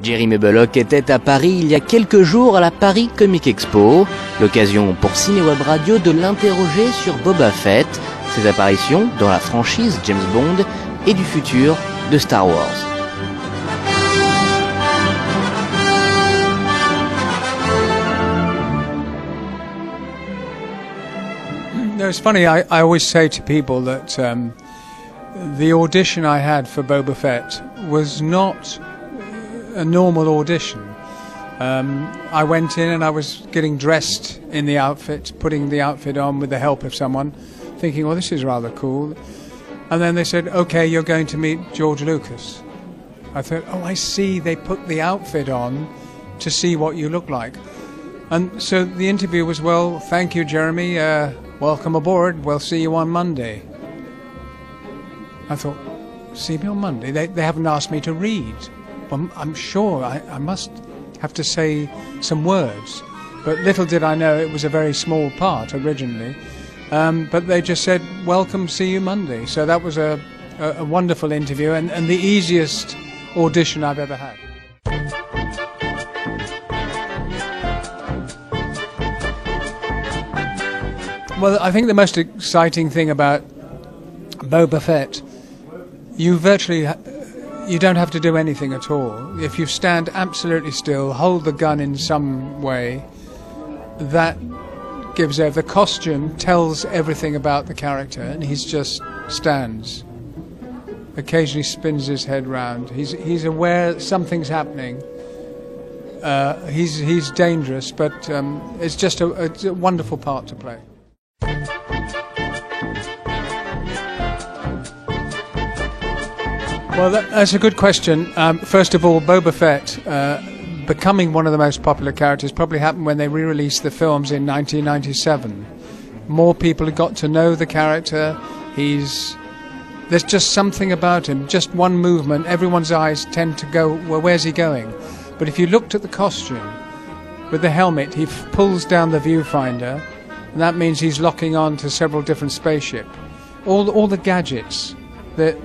Jeremy Bulloch était à Paris il y a quelques jours à la Paris Comics Expo, l'occasion pour Cinewebradio de l'interroger sur Boba Fett, ses apparitions dans la franchise James Bond et du futur de Star Wars. No, it's funny, I always say to people that the audition I had for Boba Fett was not a normal audition. I went in and I was getting dressed in the outfit, putting the outfit on with the help of someone, thinking, well, this is rather cool. And then they said, okay, you're going to meet George Lucas. I thought, oh, I see, they put the outfit on to see what you look like. And so the interview was, well, thank you, Jeremy, welcome aboard, we'll see you on Monday. I thought, see me on Monday? They haven't asked me to read. Well, I'm sure I must have to say some words. But little did I know it was a very small part originally. But they just said, welcome, see you Monday. So that was a wonderful interview and the easiest audition I've ever had. Well, I think the most exciting thing about Boba Fett, you don't have to do anything at all. If you stand absolutely still, hold the gun in some way, that gives over. The costume tells everything about the character, and he just stands. Occasionally spins his head round. He's aware something's happening. He's dangerous, but it's just a wonderful part to play. Well, that's a good question. First of all, Boba Fett becoming one of the most popular characters probably happened when they re-released the films in 1997. More people had got to know the character. There's just something about him, just one movement, everyone's eyes tend to go, well, where's he going? But if you looked at the costume, with the helmet, he pulls down the viewfinder, and that means he's locking on to several different spaceships. All the gadgets, the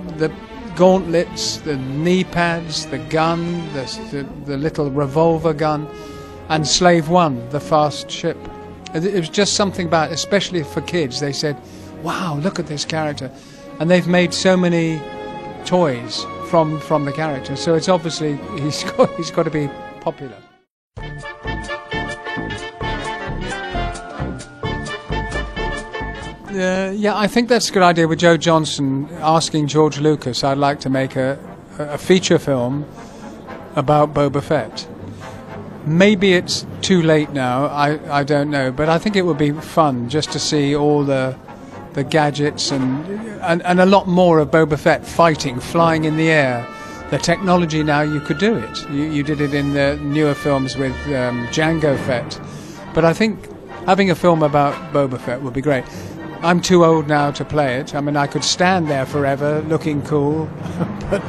gauntlets, the knee pads, the gun, the little revolver gun, and Slave One, the fast ship. It was just something about, especially for kids, they said, wow, look at this character. And they've made so many toys from the character, so it's obviously, he's got to be popular. Yeah, I think that's a good idea with Joe Johnston asking George Lucas, I'd like to make a feature film about Boba Fett. Maybe it's too late now, I don't know, but I think it would be fun just to see all the gadgets and a lot more of Boba Fett fighting, flying in the air. The technology now, you could do it. You did it in the newer films with Jango Fett. But I think having a film about Boba Fett would be great. I'm too old now to play it. I mean, I could stand there forever looking cool, but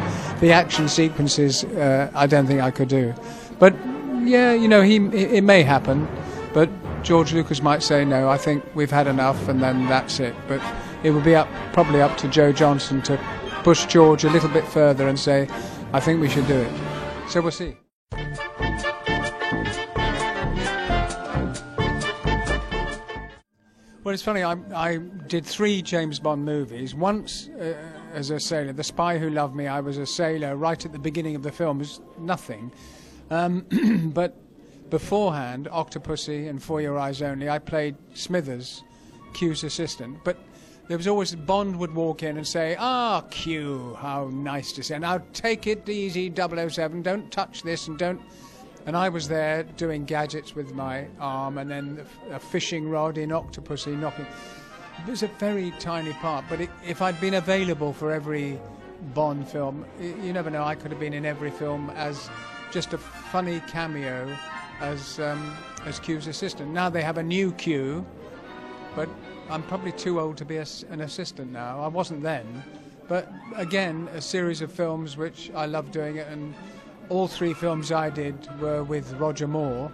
the action sequences, I don't think I could do. But yeah, you know, it may happen, but George Lucas might say, no, I think we've had enough, and then that's it. But it would be probably up to Joe Johnston to push George a little bit further and say, I think we should do it. So we'll see. Well, it's funny, I did 3 James Bond movies. Once as a sailor, The Spy Who Loved Me, I was a sailor right at the beginning of the film. It was nothing. But beforehand, Octopussy and For Your Eyes Only, I played Smithers, Q's assistant. But there was always, Bond would walk in and say, ah, Q, how nice to see you. Now take it easy, 007, don't touch this and don't... And I was there doing gadgets with my arm, and then a fishing rod in Octopussy knocking. It was a very tiny part, but if I'd been available for every Bond film, you never know, I could have been in every film as just a funny cameo as Q's assistant. Now they have a new Q, but I'm probably too old to be an assistant now. I wasn't then. But again, a series of films which I love doing it, and all 3 films I did were with Roger Moore,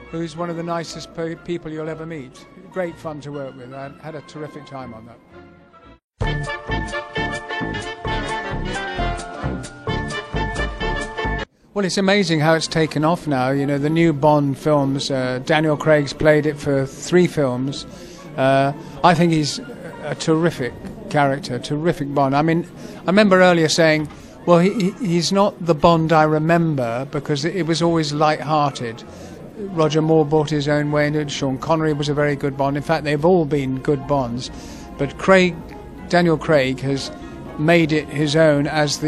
who's one of the nicest people you'll ever meet. Great fun to work with. I had a terrific time on that. Well, it's amazing how it's taken off now. You know, the new Bond films, Daniel Craig's played it for 3 films. I think he's a terrific character, terrific Bond. I mean, I remember earlier saying, well, he's not the Bond I remember because it was always light-hearted. Roger Moore brought his own way into it. Sean Connery was a very good Bond. In fact, they've all been good Bonds. But Daniel Craig has made it his own as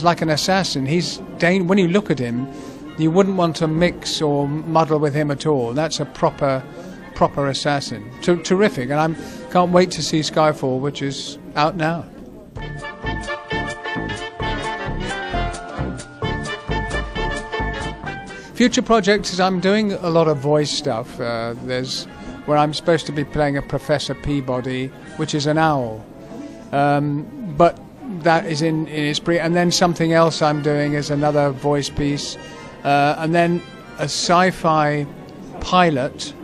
like an assassin. When you look at him, you wouldn't want to mix or muddle with him at all. That's a proper assassin. Terrific, and I can't wait to see Skyfall, which is out now. Future projects is I'm doing a lot of voice stuff. There's where I'm supposed to be playing a Professor Peabody, which is an owl. But that is in its and then something else I'm doing is another voice piece, and then a sci-fi pilot,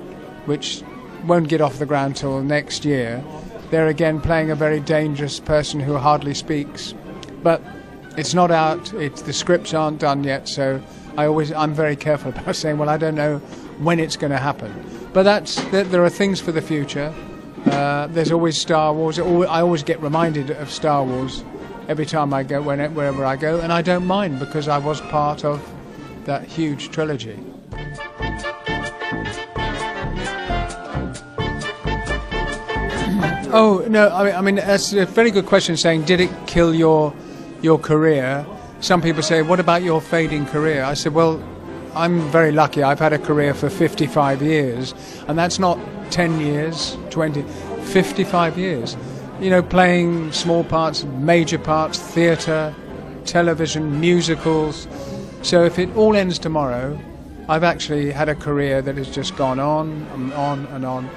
which won't get off the ground till next year. They're again playing a very dangerous person who hardly speaks, but it's not out. The scripts aren't done yet, so I'm very careful about saying, well, I don't know when it's going to happen. But there are things for the future. There's always Star Wars. I always get reminded of Star Wars every time I go, wherever I go, and I don't mind because I was part of that huge trilogy. Oh no, I mean that's a very good question. Saying, did it kill your career? Some people say, what about your fading career? I said, well, I'm very lucky. I've had a career for 55 years, and that's not 10 years, 20, 55 years. You know, playing small parts, major parts, theatre, television, musicals. So if it all ends tomorrow, I've actually had a career that has just gone on and on and on.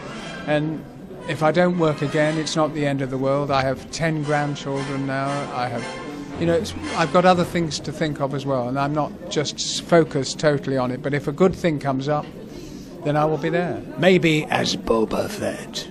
And if I don't work again, it's not the end of the world. I have 10 grandchildren now. I've got other things to think of as well, and I'm not just focused totally on it. But if a good thing comes up, then I will be there. Maybe as Boba Fett.